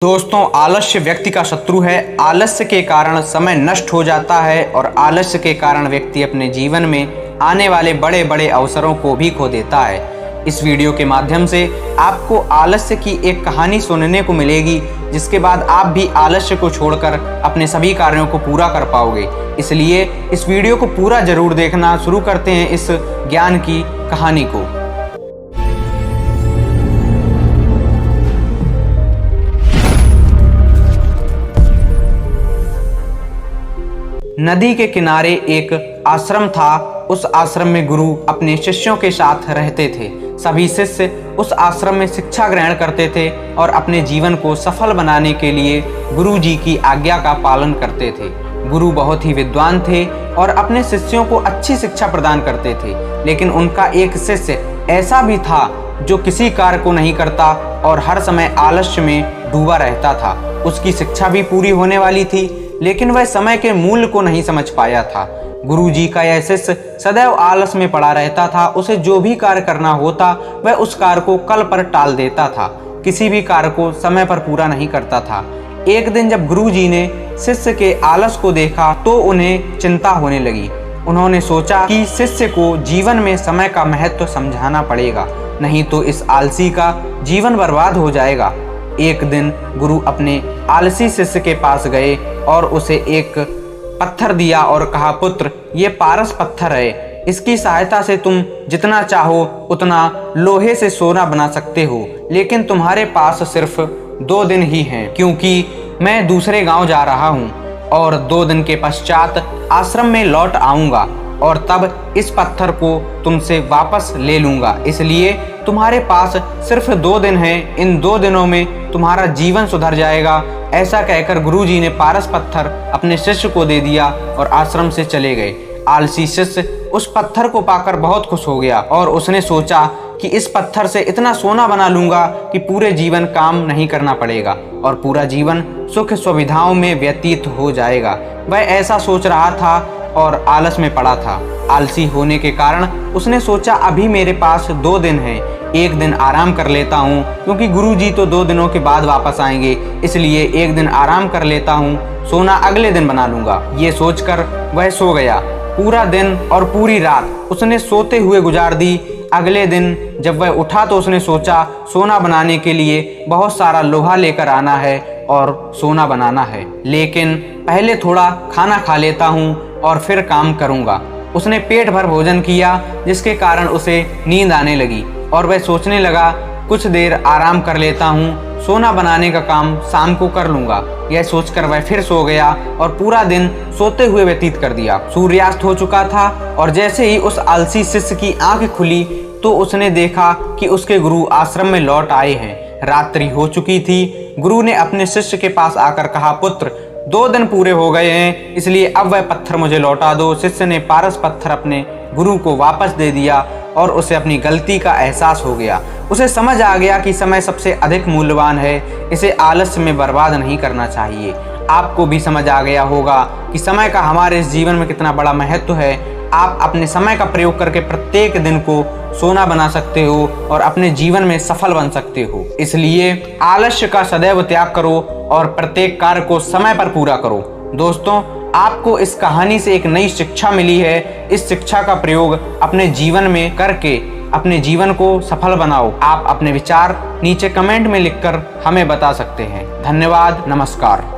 दोस्तों, आलस्य व्यक्ति का शत्रु है। आलस्य के कारण समय नष्ट हो जाता है और आलस्य के कारण व्यक्ति अपने जीवन में आने वाले बड़े बड़े अवसरों को भी खो देता है। इस वीडियो के माध्यम से आपको आलस्य की एक कहानी सुनने को मिलेगी, जिसके बाद आप भी आलस्य को छोड़कर अपने सभी कार्यों को पूरा कर पाओगे। इसलिए इस वीडियो को पूरा जरूर देखना। शुरू करते हैं इस ज्ञान की कहानी को। नदी के किनारे एक आश्रम था। उस आश्रम में गुरु अपने शिष्यों के साथ रहते थे। सभी शिष्य उस आश्रम में शिक्षा ग्रहण करते थे और अपने जीवन को सफल बनाने के लिए गुरु जी की आज्ञा का पालन करते थे। गुरु बहुत ही विद्वान थे और अपने शिष्यों को अच्छी शिक्षा प्रदान करते थे, लेकिन उनका एक शिष्य ऐसा भी था जो किसी कार्य को नहीं करता और हर समय आलस्य में डूबा रहता था। उसकी शिक्षा भी पूरी होने वाली थी, लेकिन वह समय के मूल्य को नहीं समझ पाया था। गुरुजी का यह शिष्य सदैव आलस में पड़ा रहता था। उसे जो भी कार्य करना होता वह उस कार्य को कल पर टाल देता था। किसी भी कार्य को समय पर पूरा नहीं करता था। एक दिन जब गुरुजी ने शिष्य के आलस को देखा तो उन्हें चिंता होने लगी। उन्होंने सोचा कि शिष्य को जीवन में समय का महत्व समझाना पड़ेगा, नहीं तो इस आलसी का जीवन बर्बाद हो जाएगा। एक दिन गुरु अपने आलसी शिष्य के पास गए और उसे एक पत्थर दिया और कहा, पुत्र, ये पारस पत्थर है। इसकी सहायता से तुम जितना चाहो उतना लोहे से सोना बना सकते हो, लेकिन तुम्हारे पास सिर्फ 2 दिन ही हैं, क्योंकि मैं दूसरे गांव जा रहा हूं और 2 दिन के पश्चात आश्रम में लौट आऊंगा और तब इस पत्थर को तुमसे वापस ले लूंगा। इसलिए तुम्हारे पास सिर्फ 2 दिन हैं। इन 2 दिनों में तुम्हारा जीवन सुधर जाएगा। ऐसा कहकर गुरुजी ने पारस पत्थर अपने शिष्य को दे दिया और आश्रम से चले गए। आलसी शिष्य उस पत्थर को पाकर बहुत खुश हो गया और उसने सोचा कि इस पत्थर से इतना सोना बना लूंगा कि पूरे जीवन काम नहीं करना पड़ेगा और पूरा जीवन सुख सुविधाओं में व्यतीत हो जाएगा। वह ऐसा सोच रहा था और आलस में पड़ा था। आलसी होने के कारण उसने सोचा, अभी मेरे पास 2 दिन हैं, एक दिन आराम कर लेता हूँ, क्योंकि गुरुजी तो 2 दिनों के बाद वापस आएंगे, इसलिए एक दिन आराम कर लेता हूँ, सोना अगले दिन बना लूंगा। ये सोचकर वह सो गया। पूरा दिन और पूरी रात उसने सोते हुए गुजार दी। अगले दिन जब वह उठा तो उसने सोचा, सोना बनाने के लिए बहुत सारा लोहा लेकर आना है और सोना बनाना है, लेकिन पहले थोड़ा खाना खा लेता हूँ और फिर काम करूँगा। उसने पेट भर भोजन किया, जिसके कारण उसे नींद आने लगी और वह सोचने लगा, कुछ देर आराम कर लेता हूँ, सोना बनाने का काम शाम को कर लूंगा। यह सोचकर वह फिर सो गया और पूरा दिन सोते हुए व्यतीत कर दिया। सूर्यास्त हो चुका था और जैसे ही उस आलसी शिष्य की आंख खुली तो उसने देखा कि उसके गुरु आश्रम में लौट आए हैं। रात्रि हो चुकी थी। गुरु ने अपने शिष्य के पास आकर कहा, पुत्र, 2 दिन पूरे हो गए हैं, इसलिए अब वह पत्थर मुझे लौटा दो। शिष्य ने पारस पत्थर अपने गुरु को वापस दे दिया और उसे अपनी गलती का एहसास हो गया। उसे समझ आ गया कि समय सबसे अधिक मूल्यवान है, इसे आलस्य में बर्बाद नहीं करना चाहिए। आपको भी समझ आ गया होगा कि समय का हमारे इस जीवन में कितना बड़ा महत्व है। आप अपने समय का प्रयोग करके प्रत्येक दिन को सोना बना सकते हो और अपने जीवन में सफल बन सकते हो। इसलिए आलस्य का सदैव त्याग करो और प्रत्येक कार्य को समय पर पूरा करो। दोस्तों, आपको इस कहानी से एक नई शिक्षा मिली है। इस शिक्षा का प्रयोग अपने जीवन में करके अपने जीवन को सफल बनाओ। आप अपने विचार नीचे कमेंट में लिखकर हमें बता सकते हैं। धन्यवाद। नमस्कार।